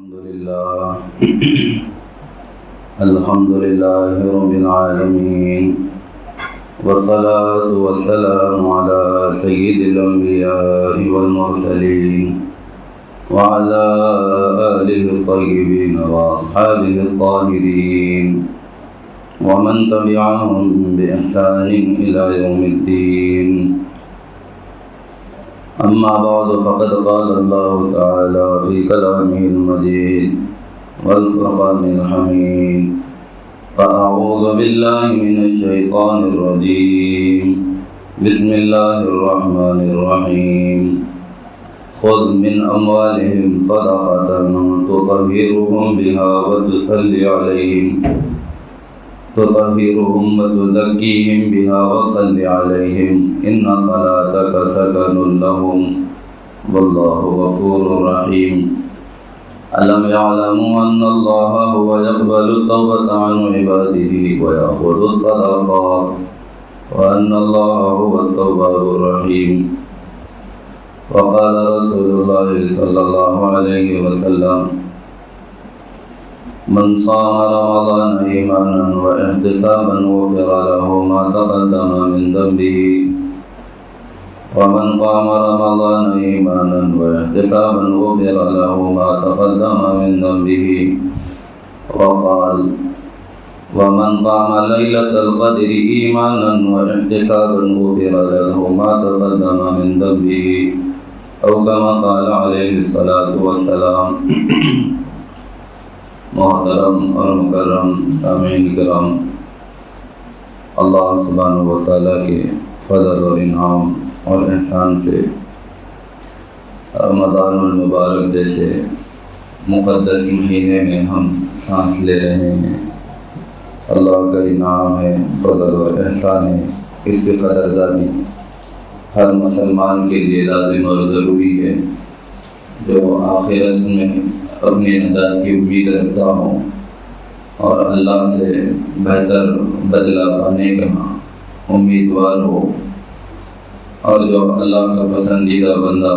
الحمد لله رب العالمين، والصلاة والسلام على سيد الأنبياء والمرسلين وعلى آله الطيبين وأصحابه الطاهرين ومن تبعهم بإحسان إلى يوم الدين. أما بعد، فقد قال الله تعالى في كلامه المجيد والفرقان الحميد: فأعوذ بالله من الشيطان الرجيم، بسم الله الرحمن الرحيم. خذ من أموالهم صدقة تطهرهم بها وتزكيهم بها وصل عليهم إن صلاتك سكن لهم والله غفور رحيم. ألم يعلموا أن الله هو يقبل التوبة عن عباده ويأخذ الصدقات وأن الله هو التواب الرحيم. وقال رسول الله صلى الله عليه وسلم: من صام رمضان إيمانا واحتسابا غفر له ما تقدم من ذنبه ومن قام رمضان إيمانا واحتسابا غفر له ما تقدم من ذنبه. وقال: ومن قام ليلة القدر إيمانا واحتسابا غفر له ما تقدم من ذنبه، أو كما قال عليه الصلاة والسلام. محترم اور مکرم سامعین کرام، اللہ سبحانہ و تعالیٰ کے فضل اور انعام اور احسان سے رمضان المبارک جیسے مقدس مہینے میں ہم سانس لے رہے ہیں. اللہ کا انعام ہے، فضل اور احسان ہے. اس کی قدردانی ہر مسلمان کے لیے لازم اور ضروری ہے جو آخرت میں اپنی نجات کی امید رکھتا ہوں اور اللہ سے بہتر بدلہ پانے کا امیدوار ہو، اور جو اللہ کا پسندیدہ بندہ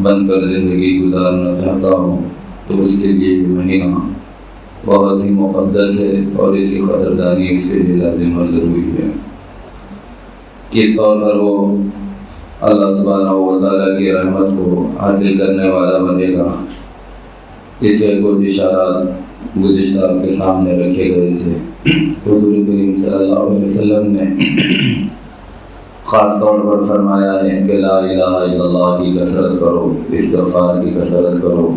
بن کر زندگی گزارنا چاہتا ہو، تو اس کے لیے یہ مہینہ بہت ہی مقدس ہے اور اسی قدردانی اس کے لیے لازم اور ضروری ہے. کس طور پر وہ اللہ سبحانہ و تعالیٰ کی رحمت کو حاصل کرنے والا بنے گا، اس کے کچھ اشارات گزشتہ آپ کے سامنے رکھے گئے تھے. حضور کریم صلی اللہ علیہ وسلم نے خاص طور پر فرمایا ہے کہ لا الہ الا اللہ کی کثرت کرو، استغفار کی کثرت کرو،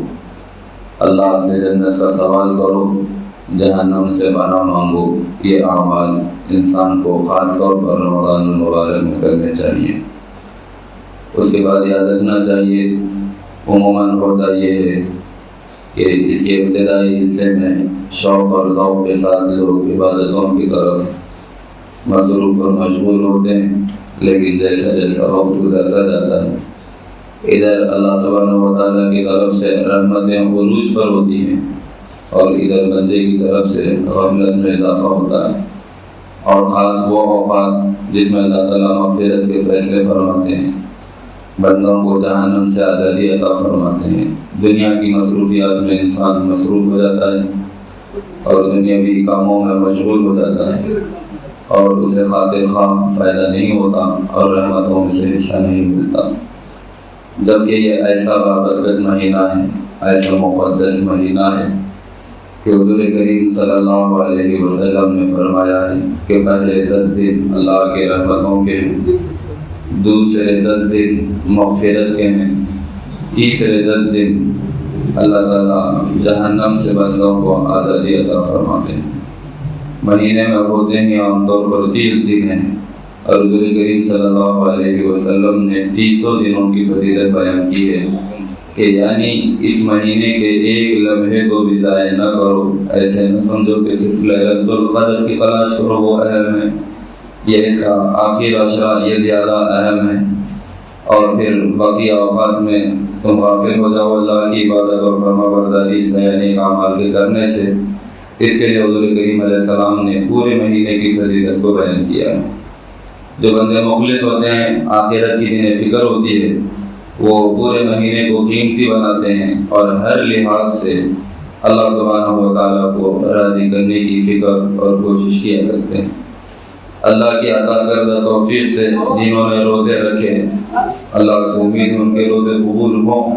اللہ سے جنت کا سوال کرو، جہنم سے پناہ مانگو. یہ اعمال انسان کو خاص طور پر رمضان المبارک میں کرنے چاہیے. اس کے بعد یاد رکھنا چاہیے، عموماً ہوتا یہ ہے کہ اس کے ابتدائی حصے میں شوق اور ذوق کے ساتھ لوگ عبادتوں کی طرف مصروف اور مشغول ہوتے ہیں، لیکن جیسا جیسا وقت گزرتا جاتا ہے ادھر اللہ سبحانہ و تعالیٰ کی طرف سے رحمتیں عروج پر ہوتی ہیں اور ادھر بندے کی طرف سے غفلت میں اضافہ ہوتا ہے. اور خاص وہ اوقات جس میں اللہ تعالیٰ مغفرت کے فیصلے فرماتے ہیں، بندوں کو جہنم سے آزادی عطا فرماتے ہیں. دنیا کی مصروفیات میں انسان مصروف ہو جاتا ہے اور دنیاوی کاموں میں مشغول ہو جاتا ہے اور اسے خاطر خواہ فائدہ نہیں ہوتا اور رحمتوں میں سے حصہ نہیں ملتا. جبکہ یہ ایسا بابرکت مہینہ ہے، ایسا مقدس مہینہ ہے کہ حضور کریم صلی اللہ علیہ وسلم نے فرمایا ہے کہ پہلے 10 دن اللہ کے رحمتوں کے، دوسرے 10 دن مغفرت کے ہیں، تیسرے 10 دن اللہ تعالیٰ جہنم سے بندوں کو آزادی عطا فرماتے ہیں. مہینے میں ہوتے ہی عام طور پر 30 دن ہیں اور حضور کریم صلی اللہ علیہ وسلم نے 30 دنوں کی فضیلت بیان کی ہے کہ یعنی اس مہینے کے ایک لمحے کو بھی ضائع نہ کرو. ایسے نہ سمجھو کہ صرف لیلۃ القدر کی تلاش کرو، وہ اہم ہے، یہ اس کا آخر عشرہ یہ زیادہ اہم ہے، اور پھر باقی اوقات میں تم غافل ہو جاؤ اللہ کی عبادت اور فرما برداری سے، یعنی اعمال کے کرنے سے. اس کے لیے حضور کریم علیہ السلام نے پورے مہینے کی فضیلت کو بیان کیا ہے. جو بندے مخلص ہوتے ہیں، آخرت کی جنہیں فکر ہوتی ہے، وہ پورے مہینے کو قیمتی بناتے ہیں اور ہر لحاظ سے اللہ سبحانہ و تعالیٰ کو راضی کرنے کی فکر اور کوشش کیا کرتے ہیں۔ اللہ کی عطا کردہ توفیق سے جنہوں نے روزے رکھے، اللہ سے امید ان کے روزے قبول ہوں،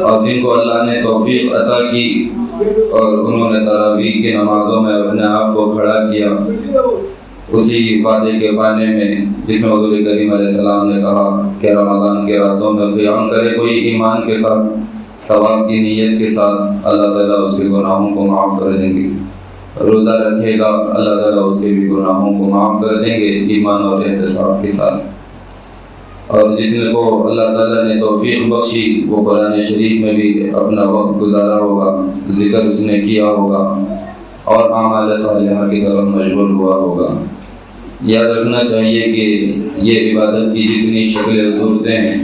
اور جن کو اللہ نے توفیق عطا کی اور انہوں نے تراویح کی نمازوں میں اپنے آپ کو کھڑا کیا اسی وعدے کے بانے میں جس میں حضور کریم علیہ السلام نے کہا کہ رمضان کے راتوں میں قیام کرے کوئی ایمان کے ساتھ، ثواب کی نیت کے ساتھ، اللہ تعالیٰ اس کے گناہوں کو معاف کر دیں گے۔ روزہ رکھے گا، اللہ تعالیٰ اس کے بھی گناہوں کو معاف کر دیں گے ایمان اور احتساب کے ساتھ۔ اور جس نے کو اللہ تعالیٰ نے توفیق بخشی وہ قرآن شریف میں بھی اپنا وقت گزارا ہوگا، ذکر اس نے کیا ہوگا اور اعمال صالحہ کی طرف مشغول ہوا ہوگا۔ یاد رکھنا چاہیے کہ یہ عبادت کی جتنی شکلیں و صورتیں ہیں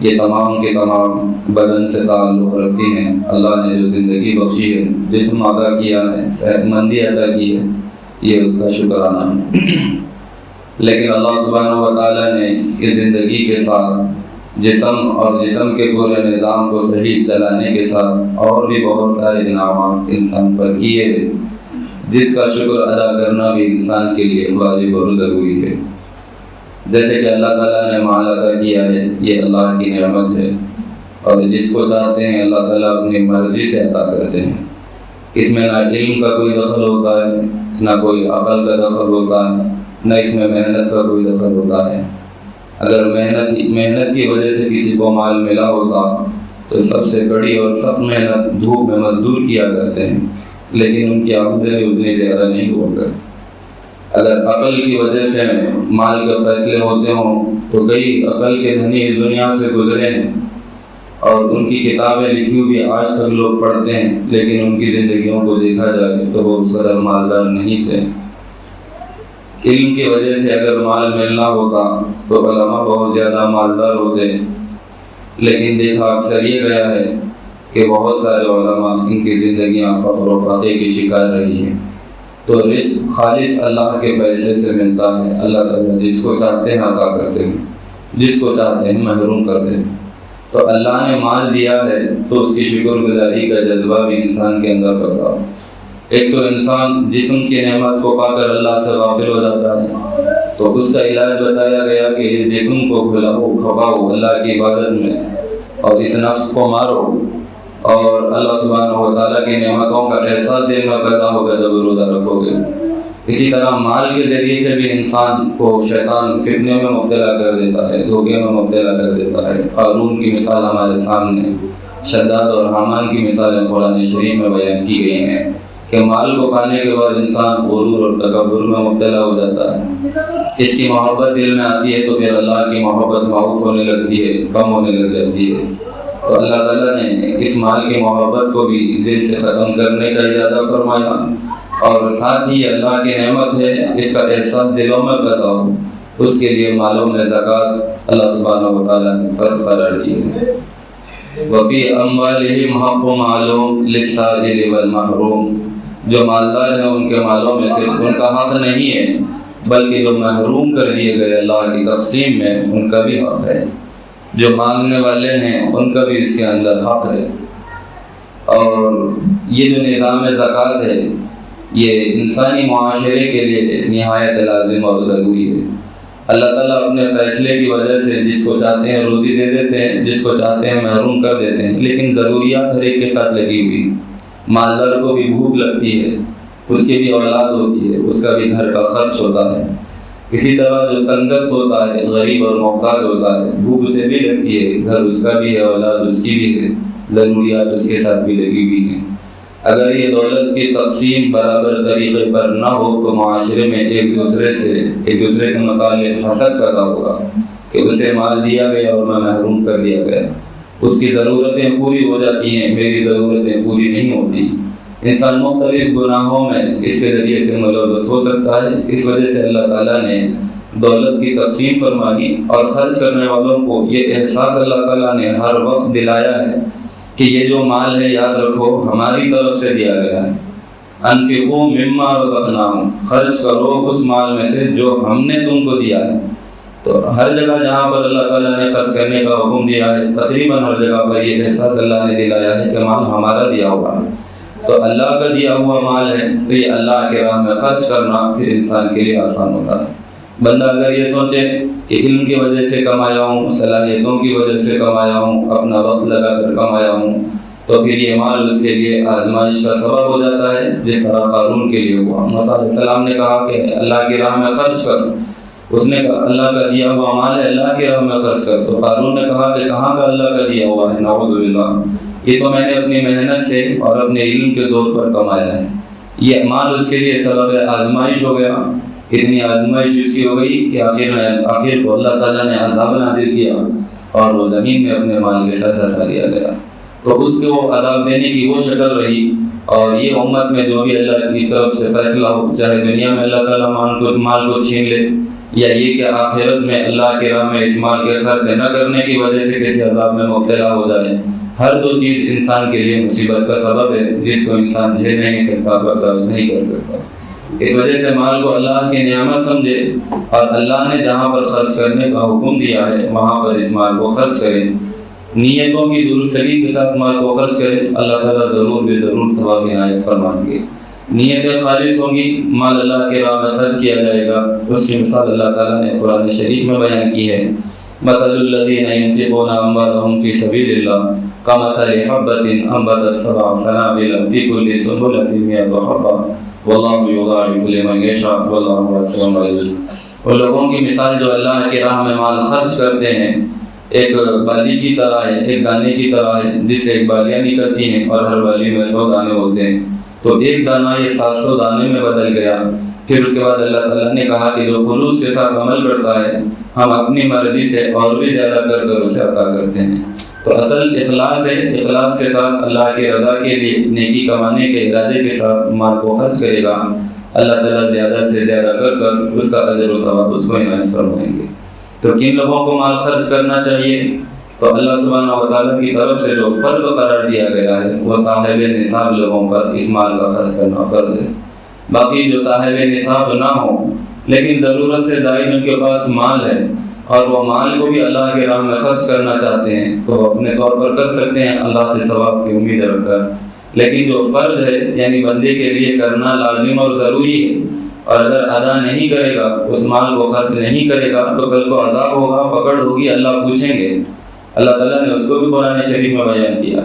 یہ تمام کے تمام بدن سے تعلق رکھتی ہیں۔ اللہ نے جو زندگی بخشی ہے، جسم عطا کیا ہے، صحت مندی عطا کی ہے، یہ اس کا شکرانہ ہے۔ لیکن اللہ سبحانہ و تعالیٰ نے اس زندگی کے ساتھ جسم اور جسم کے پورے نظام کو صحیح چلانے کے ساتھ اور بھی بہت سارے انعامات انسان پر کیے ہیں، جس کا شکر ادا کرنا بھی انسان کے لیے واجب اور ضروری ہے۔ جیسے کہ اللہ تعالیٰ نے مال عطا کیا ہے، یہ اللہ کی نعمت ہے، اور جس کو چاہتے ہیں اللہ تعالیٰ اپنی مرضی سے عطا کرتے ہیں۔ اس میں نہ علم کا کوئی دخل ہوتا ہے، نہ کوئی عقل کا دخل ہوتا ہے، نہ اس میں محنت کا کوئی دخل ہوتا ہے۔ اگر محنت کی وجہ سے کسی کو مال ملا ہوتا تو سب سے بڑی اور سخت محنت دھوپ میں مزدور کیا کرتے ہیں، لیکن ان کی آمدنی اتنی زیادہ نہیں ہوا کرتی۔ اگر عقل کی وجہ سے مال کے فیصلے ہوتے ہوں تو کئی عقل کے دھنی اس دنیا سے گزرے ہیں اور ان کی کتابیں لکھی ہوئی آج تک لوگ پڑھتے ہیں، لیکن ان کی زندگیوں کو دیکھا جائے تو وہ اس قدر مالدار نہیں تھے۔ علم کی وجہ سے اگر مال ملنا ہوتا تو علماء بہت زیادہ مالدار ہوتے، لیکن دیکھا اکثر یہ گیا ہے کہ بہت سارے علماء ان کی زندگیاں فقر و فاقے کی شکار رہی ہیں۔ تو رزق خالص اللہ کے فیصلے سے ملتا ہے۔ اللہ تعالیٰ جس کو چاہتے ہیں عطا کرتے ہیں، جس کو چاہتے ہیں محروم کرتے ہیں۔ تو اللہ نے مال دیا ہے تو اس کی شکر گزاری کا جذبہ بھی انسان کے اندر پیدا ہو۔ ایک تو انسان جسم کی نعمت کو پا کر اللہ سے غافل ہو جاتا ہے، تو اس کا علاج بتایا گیا کہ اس جسم کو کھپاؤ اللہ کی عبادت میں، اور اس نفس کو مارو، اور اللہ سبحانہ و تعالیٰ کی نعمتوں کا احساس دل میں پیدا ہوگا جب روزہ رکھو گے۔ اسی طرح مال کے ذریعے سے بھی انسان کو شیطان فتنے میں مبتلا کر دیتا ہے، دھوکے میں مبتلا کر دیتا ہے۔ قارون کی مثال ہمارے سامنے، شداد اور حامان کی مثالیں قرآن شریف میں بیان کی گئی ہیں کہ مال کو پانے کے بعد انسان غرور اور تکبر میں مبتلا ہو جاتا ہے۔ اس کی محبت دل میں آتی ہے تو پھر اللہ کی محبت معروف ہونے لگتی ہے، کم ہونے لگ جاتی ہے۔ تو اللہ تعالیٰ نے اس مال کی محبت کو بھی دل سے ختم کرنے کا ارادہ فرمایا، اور ساتھ ہی اللہ کی نعمت ہے اس کا احساس دلوں میں پیدا ہو، اس کے لیے مالوں میں زکوٰۃ اللہ سبحانہ و تعالیٰ نے فرض قرار دی ہے۔ وفی اموالہم حق معلوم للسائل والمحروم، جو مالدار ہیں ان کے مالوں میں صرف ان کا حق نہیں ہے بلکہ جو محروم کر دیے گئے اللہ کی تقسیم میں ان کا بھی حق ہے۔ جو مانگنے والے ہیں ان کا بھی اس کے اندر حق ہے۔ اور یہ جو نظام زکوٰۃ ہے یہ انسانی معاشرے کے لیے نہایت لازم اور ضروری ہے۔ اللہ تعالیٰ اپنے فیصلے کی وجہ سے جس کو چاہتے ہیں روزی دے دیتے ہیں، جس کو چاہتے ہیں محروم کر دیتے ہیں، لیکن ضروریات ہر ایک کے ساتھ لگی ہوئی۔ مالدار کو بھی بھوک لگتی ہے، اس کی بھی اولاد ہوتی ہے، اس کا بھی گھر کا خرچ ہوتا ہے۔ اسی طرح جو تندرست ہوتا ہے، غریب اور محتاج ہوتا ہے، بھوک اسے بھی لگتی ہے، گھر اس کا بھی ہے، اولاد اس کی بھی ہے، ضروریات اس کے ساتھ بھی لگی ہوئی ہیں۔ اگر یہ دولت کی تقسیم برابر طریقے پر نہ ہو تو معاشرے میں ایک دوسرے کے متعلق حسد پیدا ہوگا کہ اسے مال دیا گیا اور میں محروم کر دیا گیا، اس کی ضرورتیں پوری ہو جاتی ہیں، میری ضرورتیں پوری نہیں ہوتی۔ انسان مختلف گناہوں میں اس کے ذریعے سے ملوث ہو سکتا ہے۔ اس وجہ سے اللہ تعالیٰ نے دولت کی تقسیم فرمائی اور خرچ کرنے والوں کو یہ احساس اللہ تعالیٰ نے ہر وقت دلایا ہے کہ یہ جو مال ہے یاد رکھو ہماری طرف سے دیا گیا ہے۔ انفقوا مما رزقناکم، خرچ کرو اس مال میں سے جو ہم نے تم کو دیا ہے۔ تو ہر جگہ جہاں پر اللہ تعالیٰ نے خرچ کرنے کا حکم دیا ہے، تقریباً ہر جگہ پر یہ احساس اللہ نے دلایا ہے کہ مال ہمارا دیا ہوا ہے، تو اللہ کا دیا ہوا مال ہے، تو یہ اللہ کے راہ میں خرچ کرنا پھر انسان کے لیے آسان ہوتا ہے۔ بندہ اگر یہ سوچے کہ علم کی وجہ سے کمایا ہوں، صلاحیتوں کی وجہ سے کمایا ہوں، اپنا وقت لگا کر کمایا ہوں، تو پھر یہ مال اس کے لیے آزمائش کا سبب ہو جاتا ہے، جس طرح قارون کے لیے ہوا۔ موسیٰ علیہ السلام نے کہا کہ اللہ کی راہ میں خرچ کر، اس نے کہا اللہ کا دیا ہوا مال ہے، اللہ کی راہ میں خرچ کر، تو قارون نے کہا کہ کہاں کا اللہ کا دیا ہوا ہے، نعوذ باللہ، یہ تو میں نے اپنی محنت سے اور اپنے علم کے زور پر کمایا ہے۔ یہ مال اس کے لیے سبب آزمائش ہو گیا، اتنی آزمائش اس کی ہو گئی کہ آخر کو اللہ تعالیٰ نے عذاب نازل کیا اور وہ زمین میں اپنے مال کے ساتھ دھسا دیا گیا۔ تو اس کو عذاب دینے کی وہ شکل رہی، اور یہ امت میں جو بھی اللہ کی طرف سے فیصلہ ہو، چاہے دنیا میں اللہ تعالیٰ مال کو چھین لے، یا یہ کہ آخرت میں اللہ کے راہ میں اس مال کے خرچ نہ کرنے کی وجہ سے کسی عذاب میں مبتلا ہو جائے، ہر دو چیز انسان کے لیے مصیبت کا سبب ہے، جس کو انسان جھیل نہیں سکتا، برداشت نہیں کر سکتا۔ اس وجہ سے مال کو اللہ کی نعمت سمجھے، اور اللہ نے جہاں پر خرچ کرنے کا حکم دیا ہے وہاں پر اس مال کو خرچ کرے، نیتوں کی درستگی کے ساتھ مال کو خرچ کرے، اللہ تعالیٰ ضرور ثواب عنایت فرمائیں گے۔ نیتیں خالص ہوں گی، مال اللہ کے راہ میں خرچ کیا جائے گا۔ اس کی مثال اللہ تعالیٰ نے قرآن شریف میں بیان کی ہے، مثل الذین ينفقون اموالهم فی سبیل اللہ کمثل حبۃ انبتت سبع سنابل فی کل سنبلۃ مئۃ حبۃ واللہ یضاعف لمن یشاء واللہ واسع علیم۔ ان لوگوں کی مثال جو اللہ کے راہ میں مال خرچ کرتے ہیں، ایک بالی کی طرح ہے، ایک دانے کی طرح ہے، جس سے ایک بالیاں نکلتی ہیں اور ہر بالی میں 100 دانے ہوتے ہیں، تو ایک دانہ یہ 700 دانے میں بدل گیا۔ پھر اس کے بعد اللہ تعالیٰ نے کہا کہ جو خلوص کے ساتھ عمل کرتا ہے، ہم اپنی مرضی سے اور بھی زیادہ کر کر اسے عطا کرتے ہیں۔ تو اصل اخلاص ہے، اخلاص کے ساتھ اللہ کی رضا کے لیے نیکی کمانے کے ارادے کے ساتھ مال کو خرچ کرے گا، اللہ تعالیٰ زیادہ سے زیادہ کر کر اس کا اجر و ثواب اس کو عنایت فرمائیں گے۔ تو کن لوگوں کو مال خرچ کرنا چاہیے؟ تو اللہ سبحانہ و تعالیٰ کی طرف سے جو فرض قرار دیا گیا ہے وہ صاحب نصاب لوگوں پر اس مال کا خرچ کرنا فرض ہے۔ باقی جو صاحب نصاب نہ ہوں لیکن ضرورت سے زائد ان کے پاس مال ہے اور وہ مال کو بھی اللہ کے راہ میں خرچ کرنا چاہتے ہیں، تو وہ اپنے طور پر کر سکتے ہیں اللہ سے ثواب کی امید رکھ کر۔ لیکن جو فرض ہے یعنی بندے کے لیے کرنا لازم اور ضروری ہے، اور اگر ادا نہیں کرے گا، اس مال کو خرچ نہیں کرے گا، تو کل کو عذاب ہوگا، پکڑ ہوگی، اللہ پوچھیں گے۔ اللہ تعالیٰ نے اس کو بھی قرآن شریف میں بیان کیا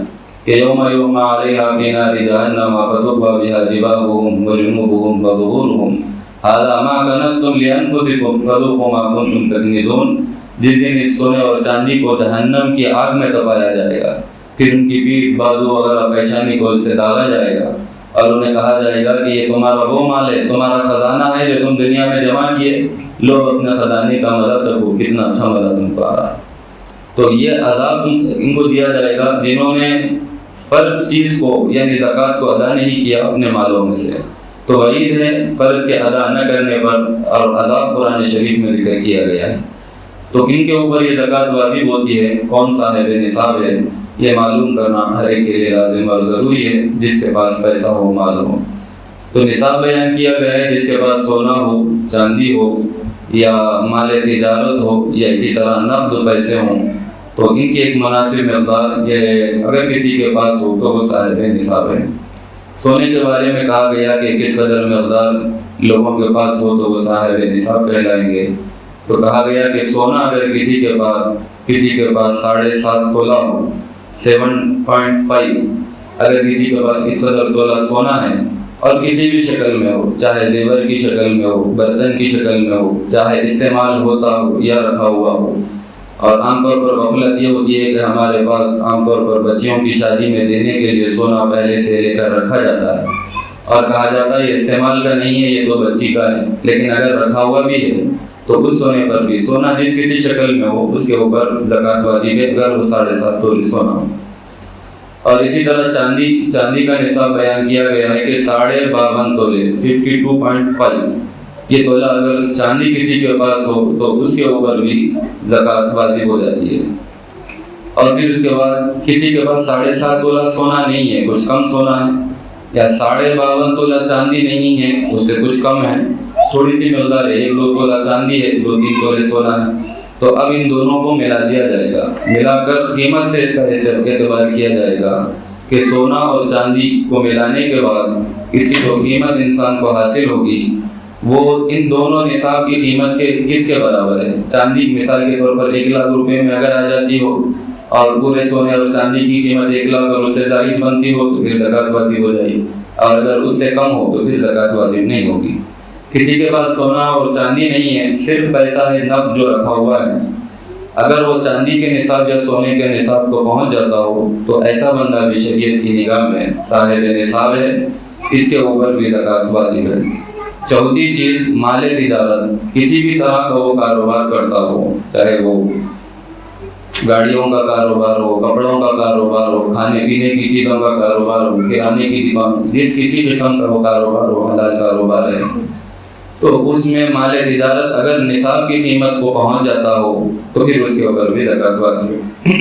کہ یوم یوم علیہا فی نار جہنم فتکوی بہا جباہہم وجنوبہم وظہورہم ھذا ما کنزتم لانفسکم فذوقوا ما کنتم تکنزون۔ جس دن اس سونے اور چاندی کو جہنم کی آگ میں تپایا جائے گا، پھر ان کی پیٹھ، بازو وغیرہ، پیشانی کو اسے داغا جائے گا، اور انہیں کہا جائے گا کہ یہ تمہارا وہ مال ہے، تمہارا خزانہ ہے جو تم دنیا میں جمع کیے، لو اپنے خزانے کا مزہ تکو، کتنا اچھا مزہ تم کو آ رہا ہے۔ تو یہ عذاب ان کو دیا جائے گا جنہوں نے فرض چیز کو یعنی زکوٰۃ کو ادا نہیں کیا اپنے مالوں میں سے۔ تو وعید ہے فرض کے ادا نہ کرنے پر، اور عذاب قرآن شریف میں ذکر کیا گیا ہے۔ تو کن کے اوپر یہ زکوٰۃ واجب ہوتی ہے، کون صاحب نصاب ہے، یہ معلوم کرنا ہر ایک کے لیے لازم اور ضروری ہے، جس کے پاس پیسہ ہو، مال ہو۔ تو نصاب بیان کیا گیا ہے جس کے پاس سونا ہو، چاندی ہو، یا مال تجارت ہو، یا اسی طرح نقد پیسے ہوں، تو ان کی ایک مناسب مقدار یہ اگر کسی کے پاس ہو تو وہ صاحب نصاب ہے۔ سونے کے بارے میں کہا گیا کہ کس قدر مقدار لوگوں کے پاس ہو تو وہ صاحب نصاب کہلائیں گے۔ تو کہا گیا کہ سونا اگر کسی کے پاس 7.5 تولہ ہو، 7.5، اگر کسی کے پاس اس قدر تولہ سونا ہے اور کسی بھی شکل میں ہو، چاہے زیور کی شکل میں ہو، برتن کی شکل میں ہو، چاہے استعمال ہوتا ہو یا رکھا ہوا ہو، اور عام طور پر غفلت یہ ہوتی ہے کہ ہمارے پاس عام طور پر بچیوں کی شادی میں دینے کے لیے سونا پہلے سے لے کر رکھا جاتا ہے، اور کہا جاتا ہے یہ استعمال کا نہیں ہے، یہ تو بچی کا ہے۔ لیکن اگر رکھا ہوا بھی ہے تو اس سونے پر بھی، سونا جس کسی شکل میں ہو اس کے اوپر زکوٰۃ واجب ہے اگر وہ 7.5 تولے سونا ہو۔ اور اسی طرح چاندی کا نصاب بیان کیا گیا ہے کہ 52.5 تولے، 52.5 یہ تولہ اگر چاندی کسی کے پاس ہو تو اس کے اوپر بھی زکوٰۃ واجب ہو جاتی ہے۔ اور پھر اس کے بعد کسی کے پاس 7.5 تولہ سونا نہیں ہے، کچھ کم سونا ہے، یا 52.5 تولہ چاندی نہیں ہے، اس سے کچھ کم ہے، تھوڑی سی مقدار ہے، 1-2 تولہ چاندی ہے، 2-3 تولے سونا ہے، تو اب ان دونوں کو ملا دیا جائے گا، ملا کر قیمت سے اس کا اعتبار کیا جائے گا کہ سونا اور چاندی کو ملانے کے بعد اس کی جو قیمت انسان کو حاصل ہوگی وہ ان دونوں نصاب کی قیمت کے کس کے برابر ہے۔ چاندی مثال کے طور پر 1 لاکھ روپے میں اگر آ جاتی ہو اور پورے سونے اور چاندی کی قیمت 1 لاکھ اور اس سے زائد بنتی ہو تو پھر زکوٰۃ واجب ہو جائے گی، اور اگر اس سے کم ہو تو پھر زکوٰۃ واجب نہیں ہوگی۔ کسی کے پاس سونا اور چاندی نہیں ہے، صرف پیسہ ہے نقد جو رکھا ہوا ہے، اگر وہ چاندی کے نصاب یا سونے کے نصاب کو پہنچ جاتا ہو تو ایسا بندہ بھی شریعت کی نگاہ میں صاحب نصاب ہے، اس کے اوپر بھی زکوٰۃ واجب ہے۔ چوتھی چیز مال تجارت، کسی بھی طرح کا وہ کاروبار کرتا ہو، چاہے وہ گاڑیوں کا کاروبار ہو، کپڑوں کا کاروبار ہو، کھانے پینے کی چیزوں کا کاروبار ہو، کرانے کی دکان، کسی قسم کا وہ کاروبار ہو، حلال کاروبار ہے، تو اس میں مال تجارت اگر نصاب کی قیمت کو پہنچ جاتا ہو تو پھر اس کے اوپر بھی زکوٰۃ واجب ہے۔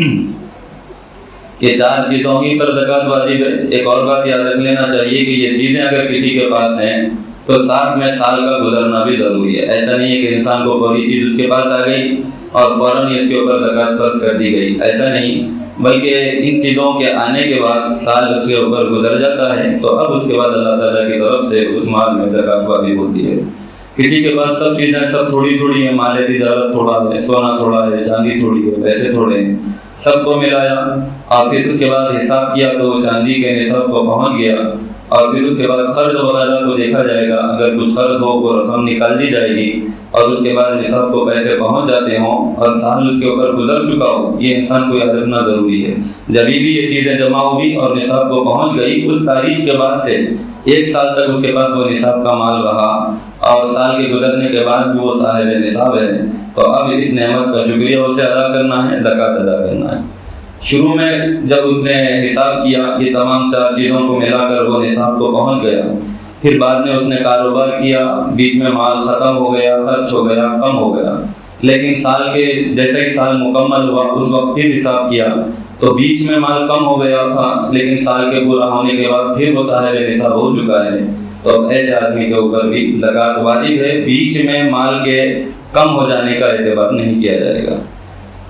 یہ 4 چیزوں ہی پر زکوٰۃ واجب ہے۔ ایک اور بات یاد رکھ لینا چاہیے کہ یہ چیزیں اگر کسی کے پاس ہیں تو ساتھ میں سال کا گزرنا بھی ضروری ہے۔ ایسا نہیں ہے کہ انسان کو کوئی چیز اس کے پاس آ گئی اور فوراً اس کے اوپر زکوٰۃ فرض کر دی گئی، ایسا نہیں، بلکہ ان چیزوں کے آنے کے بعد سال اس کے اوپر گزر جاتا ہے تو اب اس کے بعد اللہ تعالیٰ کی طرف سے اس مال میں زکوٰۃ واجب ہوتی ہے۔ کسی کے پاس سب چیزیں سب تھوڑی تھوڑی ہیں، مال تجارت تھوڑا ہے، سونا تھوڑا ہے، چاندی تھوڑی ہے، پیسے تھوڑے ہیں، سب کو ملایا اور پھر اس کے بعد حساب کیا تو چاندی کے نصاب کو پہنچ گیا، اور پھر اس کے بعد قرض وغیرہ کو دیکھا جائے گا، اگر کچھ قرض ہو وہ رقم نکال دی جائے گی، اور اس کے بعد نصاب کو پیسے پہنچ جاتے ہوں اور سال اس کے اوپر گزر چکا ہو، یہ انسان کو یاد رکھنا ضروری ہے۔ جب بھی یہ چیزیں جمع ہوگی اور نصاب کو پہنچ گئی، اس تاریخ کے بعد سے 1 سال تک اس کے پاس وہ نصاب کا مال رہا، اور سال کے گزرنے کے بعد بھی وہ صاحب نصاب ہے، تو اب اس نعمت کا شکریہ اسے ادا کرنا ہے، زکوٰۃ ادا کرنا ہے۔ شروع میں جب اس نے حساب کیا یہ تمام 4 چیزوں کو ملا کر وہ نصاب کو پہنچ گیا، پھر بعد میں اس نے کاروبار کیا، بیچ میں مال ختم ہو گیا، خرچ ہو گیا، کم ہو گیا، لیکن سال کے جیسے ہی سال مکمل ہوا اس وقت پھر حساب کیا تو بیچ میں مال کم ہو گیا تھا، لیکن سال کے پورا ہونے کے بعد پھر وہ صاحب نصاب ہو چکا ہے، تو ایسے آدمی کے اوپر بھی زکوٰۃ واجب ہے۔ بیچ میں مال کے کم ہو جانے کا اعتبار نہیں کیا جائے گا۔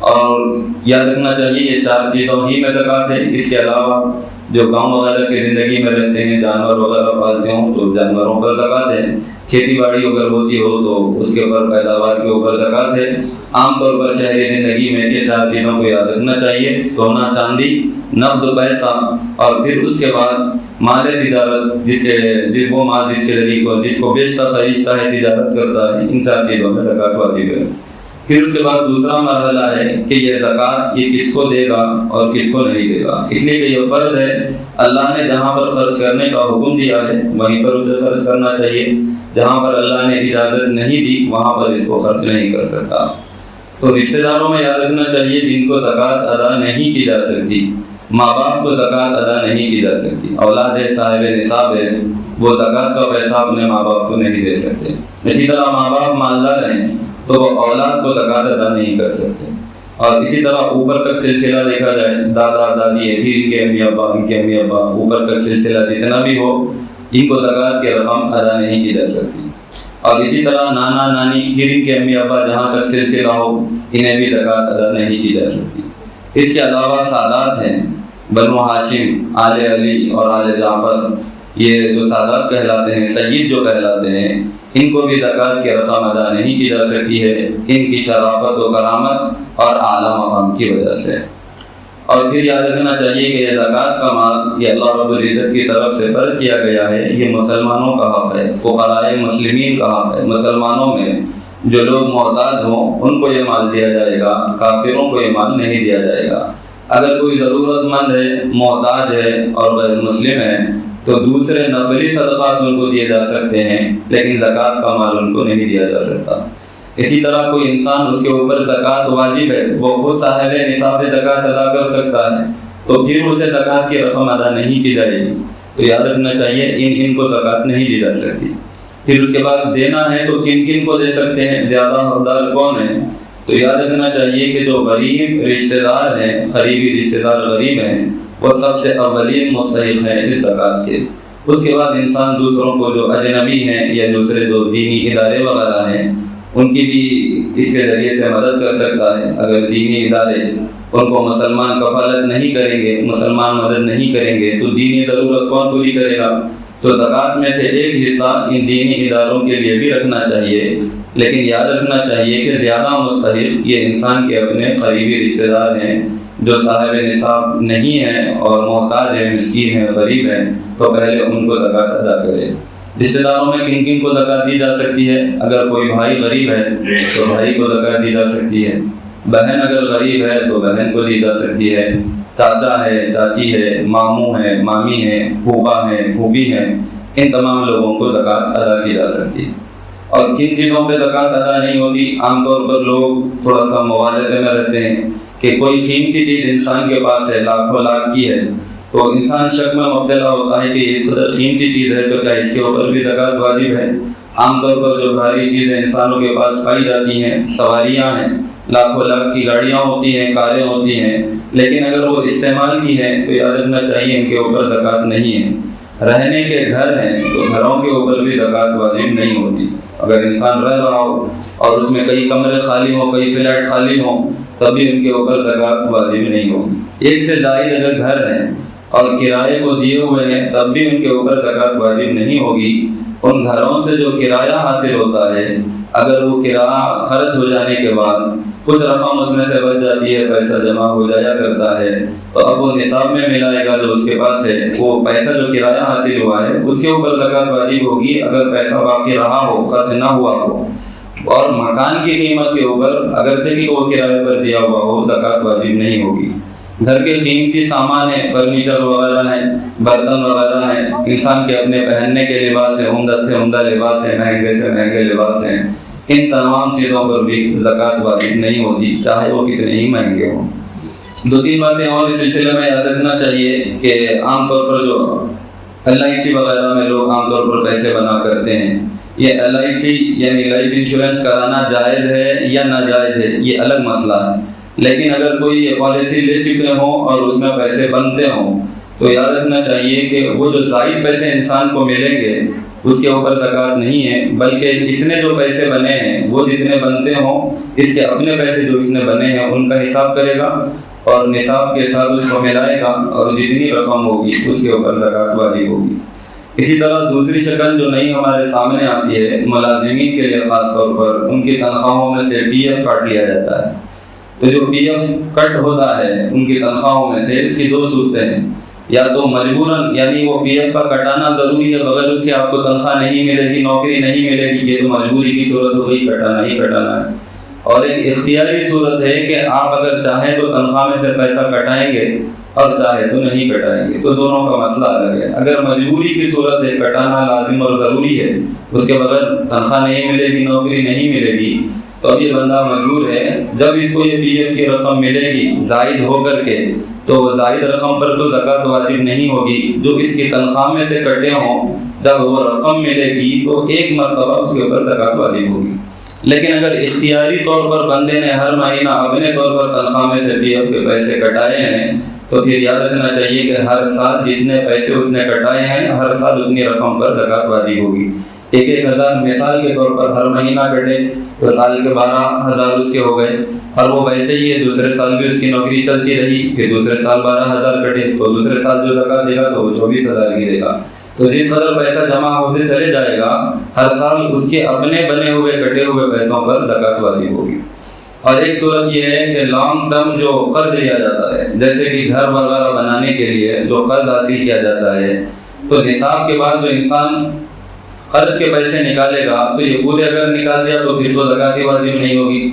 اور یاد رکھنا چاہیے یہ 4 چیزوں ہی میں زکوٰۃ ہے۔ اس کے علاوہ جو گاؤں وغیرہ کی زندگی میں رہتے ہیں، جانور وغیرہ پالتے ہوں تو جانوروں پر زکوٰۃ ہے، کھیتی باڑی اگر ہوتی ہو تو اس کے اوپر پیداوار کے اوپر زکوٰۃ ہے۔ عام طور پر شہری زندگی میں یہ 4 چیزوں کو یاد رکھنا چاہیے، سونا چاندی، نقد پیسہ، اور پھر اس کے بعد مال تجارت، وہ مال جس کے ذریعے جس کو بیچتا خریدتا ہے، تجارت کرتا ہے، ان 4 چیزوں میں زکوٰۃ واجب ہے۔ پھر اس کے بعد دوسرا مرحلہ ہے کہ یہ زکوٰۃ یہ کس کو دے گا اور کس کو نہیں دے گا، اس لیے کہ یہ فرض ہے، اللہ نے جہاں پر خرچ کرنے کا حکم دیا ہے وہیں پر اسے خرچ کرنا چاہیے، جہاں پر اللہ نے اجازت نہیں دی وہاں پر اس کو خرچ نہیں کر سکتا۔ تو رشتہ داروں میں یاد رکھنا چاہیے جن کو زکوٰۃ ادا نہیں کی جا سکتی، ماں باپ کو زکوٰۃ ادا نہیں کی جا سکتی، اولاد صاحب نصاب ہے، وہ زکوٰۃ کا پیسہ اپنے ماں باپ کو نہیں دے سکتے۔ اسی طرح ماں باپ مالدار ہیں تو وہ اولاد کو زکوٰۃ ادا نہیں کر سکتے، اور اسی طرح اوپر تک سلسلہ دیکھا جائے، دادا دادی ہے، پھر ان کے امی ابا، ان کے امی ابا، اوپر تک سلسلہ جتنا بھی ہو، ان کو زکوٰۃ کی رقم ادا نہیں کی جا سکتی۔ اور اسی طرح نانا نانی، پھر ان کے امی ابا، جہاں تک سلسلہ ہو، انہیں بھی زکوٰۃ ادا نہیں کی جا سکتی۔ اس کے علاوہ سادات ہیں، بنو ہاشم، آل علی اور آل جعفر، یہ جو سادات کہلاتے ہیں، سید جو کہلاتے ہیں، ان کو بھی زکوٰۃ کی رقم ادا نہیں کی جا سکتی ہے، ان کی شرافت و کرامت اور اعلیٰ مقام کی وجہ سے۔ اور پھر یاد رکھنا چاہیے کہ یہ زکوٰۃ کا مال یہ اللہ رب العزت کی طرف سے فرض کیا گیا ہے، یہ مسلمانوں کا حق ہے، فقراء مسلمین کا حق ہے۔ مسلمانوں میں جو لوگ محتاج ہوں ان کو یہ مال دیا جائے گا، کافروں کو یہ مال نہیں دیا جائے گا۔ اگر کوئی ضرورت مند ہے، محتاج ہے اور غیر مسلم ہے تو دوسرے نفلی صدقات ان کو دیے جا سکتے ہیں، لیکن زکوٰۃ کا مال ان کو نہیں دیا جا سکتا۔ اسی طرح کوئی انسان اس کے اوپر زکوٰۃ واجب ہے، وہ خود صاحب نصاب زکوٰۃ ادا کر سکتا ہے، تو پھر اسے زکوٰۃ کی رقم ادا نہیں کی جائے گی۔ تو یاد رکھنا چاہیے ان کو زکوٰۃ نہیں دی جا سکتی۔ پھر اس کے بعد دینا ہے تو کن کن کو دے سکتے ہیں، زیادہ حقدار کون ہیں؟ تو یاد رکھنا چاہیے کہ جو غریب رشتہ دار ہیں، قریبی رشتہ دار غریب ہیں، وہ سب سے اولین مستحق ہیں اس زکوٰۃ کے۔ اس کے بعد انسان دوسروں کو جو اجنبی ہیں یا دوسرے جو دینی ادارے وغیرہ ہیں ان کی بھی اس کے ذریعے سے مدد کر سکتا ہے۔ اگر دینی ادارے ان کو مسلمان کفالت نہیں کریں گے، مسلمان مدد نہیں کریں گے، تو دینی ضرورت کون پوری کرے گا؟ تو زکوٰۃ میں سے ایک حصہ ان دینی اداروں کے لیے بھی رکھنا چاہیے، لیکن یاد رکھنا چاہیے کہ زیادہ مستحق یہ انسان کے اپنے قریبی رشتہ دار ہیں جو صاحب نصاب نہیں ہیں اور محتاج ہیں، مسکین ہیں، غریب ہیں، تو پہلے ان کو زکوٰۃ ادا کرے۔ رشتہ داروں میں کن کن کو زکوٰۃ دی جا سکتی ہے؟ اگر کوئی بھائی غریب ہے تو بھائی کو زکوٰۃ دی جا سکتی ہے، بہن اگر غریب ہے تو بہن کو دی جا سکتی ہے، چاچا ہے، چاچی ہے، ماموں ہے، مامی ہے، پھوپھا ہے، پھوپھی ہے، ان تمام لوگوں کو زکوٰۃ ادا کی جا سکتی ہے۔ اور کن چیزوں پہ زکوٰۃ ادا نہیں ہوتی؟ عام طور پر لوگ تھوڑا سا مغالطے میں رہتے ہیں کہ کوئی قیمتی چیز انسان کے پاس ہے، لاکھوں لاکھ کی ہے، تو انسان شک میں مبتلا ہوتا ہے کہ اس قدر قیمتی چیز ہے تو کیا اس کے اوپر بھی زکوٰۃ واجب ہے؟ عام طور پر جو بھاری چیزیں انسانوں کے پاس پائی جاتی ہیں، سواریاں ہیں، لاکھوں لاکھ کی گاڑیاں ہوتی ہیں، کاریں ہوتی ہیں، لیکن اگر وہ استعمال کی ہیں تو یاد رکھنا چاہیے ان کے اوپر زکوٰۃ نہیں ہے۔ رہنے کے گھر ہیں تو گھروں کے اوپر بھی زکوٰۃ واجب نہیں ہوتی۔ اگر انسان رہ رہا ہو اور اس میں کئی کمرے خالی ہوں، کئی فلیٹ خالی ہوں، تبھی ان کے اوپر زکوٰۃ واجب نہیں ہوگی۔ ایک سے زائد اگر گھر ہیں اور کرائے کو دیے ہوئے ہیں تب بھی ان کے اوپر زکوٰۃ واجب نہیں ہوگی۔ ان گھروں سے جو کرایہ حاصل ہوتا ہے، اگر وہ کرایہ خرچ ہو جانے کے بعد کچھ رقم اس میں سے بچ جاتی ہے، پیسہ جمع ہو جایا کرتا ہے، تو اب وہ نصاب میں ملائے گا جو اس کے پاس ہے، وہ پیسہ جو کرایہ حاصل ہوا ہے اس کے اوپر زکوٰۃ واجب ہوگی اگر پیسہ باقی رہا ہو، خرچ نہ ہوا ہو۔ اور مکان کی قیمت کے اوپر اگر کہ وہ کرایے پر دیا ہوا ہو، زکوٰۃ واجب نہیں ہوگی۔ گھر کے قیمتی سامان ہیں، فرنیچر وغیرہ ہیں، برتن وغیرہ ہیں، انسان کے اپنے پہننے کے لباس ہیں، عمدہ سے عمدہ لباس ہیں، مہنگے سے مہنگے لباس ہیں، ان تمام چیزوں پر بھی زکوٰۃ واجب نہیں ہوتی، چاہے وہ کتنے ہی مہنگے ہوں۔ دو تین باتیں اور اس سلسلے میں یاد رکھنا چاہیے کہ عام طور پر جو LIC وغیرہ میں لوگ عام طور پر پیسے بنا کرتے ہیں، یہ LIC یعنی لائف انشورنس کرانا جائز ہے یا ناجائز ہے، یہ الگ مسئلہ ہے۔ لیکن اگر کوئی یہ پالیسی لے چکے ہوں اور اس میں پیسے بنتے ہوں تو یاد رکھنا چاہیے کہ وہ جو زائد پیسے انسان کو ملیں گے اس کے اوپر زکوٰۃ نہیں ہے، بلکہ اس نے جو پیسے بنے ہیں وہ جتنے بنتے ہوں، اس کے اپنے پیسے جو اس نے بنے ہیں ان کا حساب کرے گا اور نصاب کے ساتھ اس کو ملائے گا، اور جتنی رقم ہوگی اس کے اوپر زکوٰۃ واجب ہوگی۔ اسی طرح دوسری شکل جو نہیں ہمارے سامنے آتی ہے، ملازمین کے لیے خاص طور پر ان کی تنخواہوں میں سے PF کاٹ لیا جاتا ہے۔ تو جو PF کٹ ہوتا ہے ان کی تنخواہوں میں سے، اس کی دو صورتیں ہیں، یا تو مجبوراً یعنی وہ PF کا کٹانا ضروری ہے، بغیر اس کے آپ کو تنخواہ نہیں ملے گی، نوکری نہیں ملے گی، یہ تو مجبوری کی صورت ہو گئی، کٹانا ہی کٹانا ہے۔ اور ایک اختیاری صورت ہے کہ آپ اگر چاہیں تو تنخواہ میں سے پیسہ کٹائیں گے اور چاہے تو نہیں کٹائیں گے، تو دونوں کا مسئلہ الگ ہے۔ اگر مجبوری کی صورت ہے، کٹانا لازم اور ضروری ہے، اس کے بغیر تنخواہ نہیں ملے گی، نوکری نہیں ملے گی، تو اب یہ بندہ مجبور ہے، جب اس کو یہ PF کی رقم ملے گی زائد ہو کر کے، تو زائد رقم پر تو زکوٰۃ واجب نہیں ہوگی، جو اس کی تنخواہ میں سے کٹے ہوں جب وہ رقم ملے گی تو ایک مرتبہ اس کے اوپر زکوٰۃ واجب ہوگی۔ لیکن اگر اختیاری طور پر بندے نے ہر مہینہ اپنے طور پر تنخواہ میں سے PF کے پیسے کٹائے ہیں، تو پھر یاد رکھنا چاہیے کہ ہر سال جتنے پیسے اس نے کٹائے ہیں ہر سال اتنی رقم پر زکوٰۃ واجب ہوگی۔ 1,000 مثال کے طور پر ہر مہینہ کٹے تو سال کے 12,000 اس کے ہو گئے، اور وہ ویسے ہی ہے دوسرے سال بھی اس کی نوکری چلتی رہی، پھر دوسرے سال 12,000 کٹے تو دوسرے سال جو زکوٰۃ دے گا تو وہ 24,000 کی دے گا۔ تو جس قدر پیسہ جمع ہوتے چلے جائے گا ہر سال اس کے اپنے بنے ہوئے کٹے ہوئے پیسوں پر زکوٰۃ واجب ہوگی۔ اور ایک صورت یہ ہے کہ لانگ ٹرم جو قرض لیا جاتا ہے، جیسے کہ گھر وغیرہ بنانے کے لیے جو قرض حاصل کیا جاتا ہے، تو نصاب کے بعد جو انسان قرض کے پیسے نکالے گا تو یہ پورے اگر نکال دیا تو پھر تو زکوٰۃ واجب نہیں ہوگی۔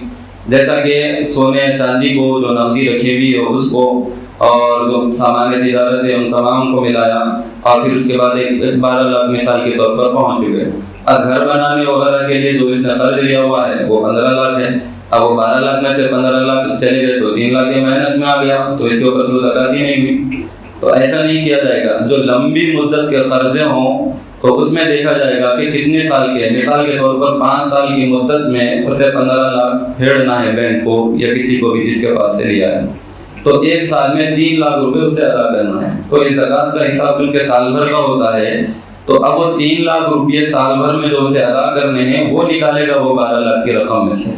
جیسا کہ سونے چاندی کو جو نقدی رکھی ہوئی ہے اس کو اور جو سامان تجارت ہے ان تمام کو ملایا، اور پھر اس کے بعد ایک 12 لاکھ مثال کے طور پر پہنچ چکے۔ اب گھر بنانے وغیرہ کے لیے جو اس نے قرض لیا ہوا ہے وہ 15 لاکھ ہے، اب وہ 12 لاکھ میں سے 15 لاکھ چلے گئے تو 3 لاکھ کے مائنس میں آ گیا، تو اس کے اوپر تو زکوٰۃ ہی نہیں ہوئی۔ تو ایسا نہیں کیا جائے گا۔ جو لمبی مدت کے قرضے ہوں تو اس میں دیکھا جائے گا کہ کتنے سال کے، مثال کے طور پر 5 سال کی مدت میں اسے 15 لاکھ پھیڑنا ہے بینک کو یا کسی کو بھی جس کے پاس سے لیا ہے، تو 1 سال میں 3 لاکھ روپے اسے ادا کرنا ہے۔ تو یہ زکوٰۃ کا حساب چونکہ سال بھر کا ہوتا ہے، تو اب وہ 3 لاکھ روپئے سال بھر میں جو اسے ادا کرنے ہیں وہ نکالے گا وہ 12 لاکھ کی رقم میں سے،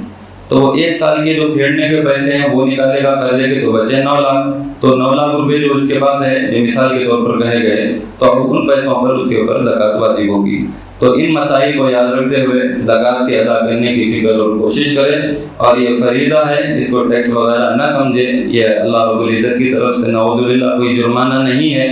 تو وہ 1 سال کے جو پھیرنے کے پیسے ہیں وہ نکالے گا قرضے کے، تو بچے 9 لاکھ، تو 9 لاکھ روپئے جو اس کے پاس ہے جو مثال کے طور پر کہے گئے، تو اب ان پیسوں پر اس کے اوپر زکوٰۃ واجب ہوگی۔ تو ان مسائل کو یاد رکھتے ہوئے زکوٰۃ کے ادا کرنے کی فکر اور کوشش کریں، اور یہ فریضہ ہے، اس کو ٹیکس وغیرہ نہ سمجھیں، یہ اللہ رب العزت کی طرف سے نعوذ باللہ کوئی جرمانہ نہیں ہے،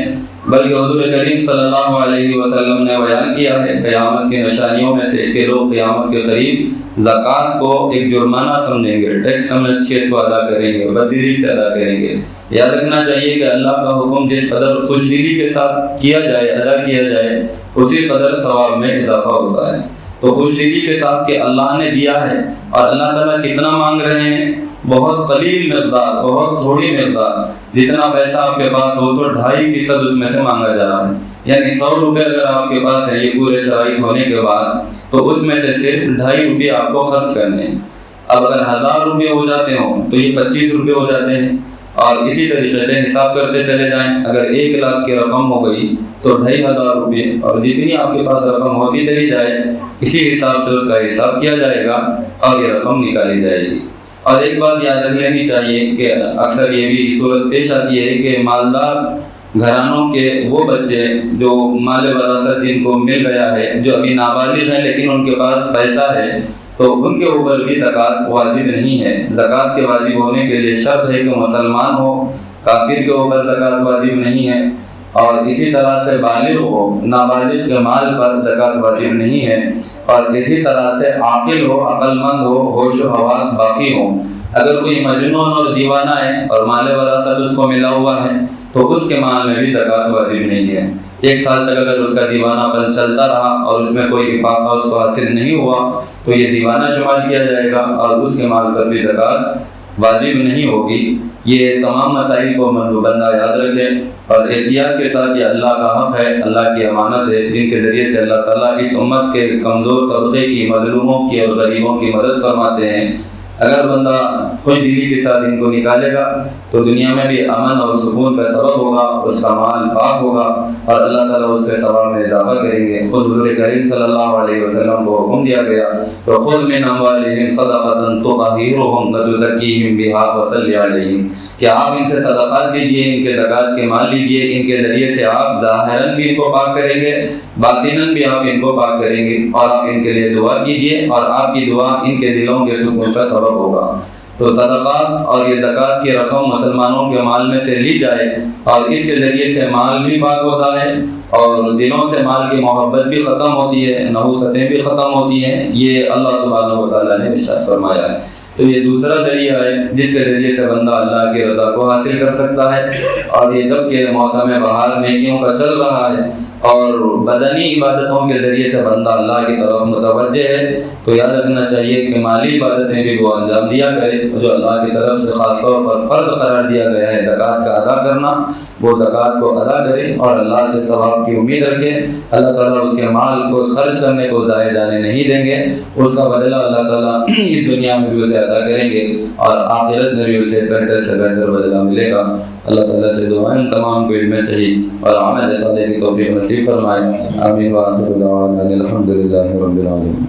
بلکہ حضور کریم صلی اللہ علیہ وسلم نے بیان کیا ہے قیامت کی نشانیوں میں سے کہ لوگ قیامت کے قریب زکوٰۃ کو ایک جرمانہ سمجھیں گے، ٹیکس سمجھ کے اس کو ادا کریں گے، بددلی سے ادا کریں گے۔ یاد رکھنا چاہیے کہ اللہ کا حکم جس قدر خوش دلی کے ساتھ کیا جائے، ادا کیا جائے، اسی قدر ثواب میں اضافہ ہوتا ہے۔ تو خوش دلی کے ساتھ کہ اللہ نے دیا ہے، اور اللہ تعالیٰ کتنا مانگ رہے ہیں، بہت قلیل مقدار، بہت تھوڑی مقدار، جتنا پیسہ آپ کے پاس ہو تو 2.5% اس میں سے مانگا جا رہا ہے، یعنی 100 روپے اگر آپ کے پاس ہے یہ پورے شرائط ہونے کے بعد، تو اس میں سے صرف 2.5 روپے آپ کو خرچ کرنے ہیں۔ اب اگر 1000 روپے ہو جاتے ہوں تو یہ 25 روپے ہو جاتے ہیں، اور اسی طریقے سے حساب کرتے چلے جائیں، اگر 1 لاکھ کی رقم ہو گئی تو 2500 روپے، اور جتنی آپ کے پاس رقم ہوتی چلی جائے اسی حساب سے اس کا حساب کیا جائے گا اور یہ رقم نکالی جائے گی۔ اور ایک بات یاد رکھ لینی چاہیے کہ اکثر یہ بھی صورت پیش آتی ہے کہ مالدار گھرانوں کے وہ بچے جو مال وراثت جن کو مل گیا ہے، جو ابھی نابالغ ہیں لیکن ان کے پاس پیسہ ہے، تو ان کے اوپر بھی زکوٰۃ واجب نہیں ہے۔ زکوٰۃ کے واجب ہونے کے لیے شرط ہے کہ مسلمان ہو، کافر کے اوپر زکوٰۃ واجب نہیں ہے، اور اسی طرح سے بالغ ہو، نابالغ کے مال پر زکوٰۃ واجب نہیں ہے، اور اسی طرح سے عاقل ہو، عقل مند ہو، ہوش و حواس باقی ہوں۔ اگر کوئی مجنون اور دیوانہ ہے اور مال وراثت اس کو ملا ہوا ہے تو اس کے مال میں بھی زکوٰۃ واجب نہیں ہے۔ 1 سال تک اگر اس کا دیوانہ پن چلتا رہا اور اس میں کوئی افاقہ اس کو حاصل نہیں ہوا تو یہ دیوانہ شمار کیا جائے گا، اور اس کے مال پر بھی زکوٰۃ واجب نہیں ہوگی۔ یہ تمام مسائل کو بندہ یاد رکھے اور احتیاط کے ساتھ، یہ اللہ کا حق ہے، اللہ کی امانت ہے، جن کے ذریعے سے اللہ تعالیٰ اس امت کے کمزور طبقے کی، مظلوموں کی اور غریبوں کی مدد فرماتے ہیں۔ اگر بندہ خوش دلی کے ساتھ ان کو نکالے گا تو دنیا میں بھی امن اور سکون کا سبب ہوگا، اس کا مال پاک ہوگا، اور اللہ تعالیٰ اس کے ثواب میں اضافہ کریں گے۔ خود حضور کریم صلی اللہ علیہ وسلم کو حکم دیا گیا تو خذ من اموالہم صدقۃ تطہرھم وتزکیہم بہا وصلی علیہم، کہ آپ ان سے صدقات لیجئے، ان کے زکوٰۃ کے مال لیجئے، ان کے ذریعے سے آپ ظاہراً بھی ان کو پاک کریں گے، باطناً بھی آپ ان کو پاک کریں گے، اور آپ ان کے لیے دعا کیجئے، اور آپ کی دعا ان کے دلوں کے سکون کا سبب ہوگا۔ تو صدقات اور یہ زکوٰۃ کی رقم مسلمانوں کے مال میں سے لی جائے، اور اس کے ذریعے سے مال بھی پاک ہوتا ہے اور دلوں سے مال کی محبت بھی ختم ہوتی ہے، نحوستیں بھی ختم ہوتی ہیں، یہ اللہ سبحانہ و تعالیٰ نے ارشاد فرمایا ہے۔ تو یہ دوسرا ذریعہ ہے جس کے ذریعے سے بندہ اللہ کی رضا کو حاصل کر سکتا ہے، اور یہ جب کہ موسم بہار نیکیوں کا چل رہا ہے اور بدنی عبادتوں کے ذریعے سے بندہ اللہ کی طرف متوجہ ہے، تو یاد رکھنا چاہیے کہ مالی عبادتیں بھی وہ انجام دیا کرے جو اللہ کی طرف سے خاص طور پر فرض قرار دیا گیا ہے، زکوٰۃ کا ادا کرنا، وہ زکوٰۃ کو ادا کرے اور اللہ سے ثواب کی امید رکھے۔ اللہ تعالیٰ اس کے مال کو خرچ کرنے کو ضائع جانے نہیں دیں گے، اس کا بدلہ اللہ تعالیٰ اس دنیا میں بھی اسے ادا کریں گے، اور آخرت میں بھی اسے بہتر سے بہتر بدلہ ملے گا۔ اللہ تعالیٰ سے دعائیں تمام کو علم صحیح اور عمل صالح کی توفیق نصیب فرمائے۔ آمین۔ وآخر دعوانا الحمد للہ رب العالمین۔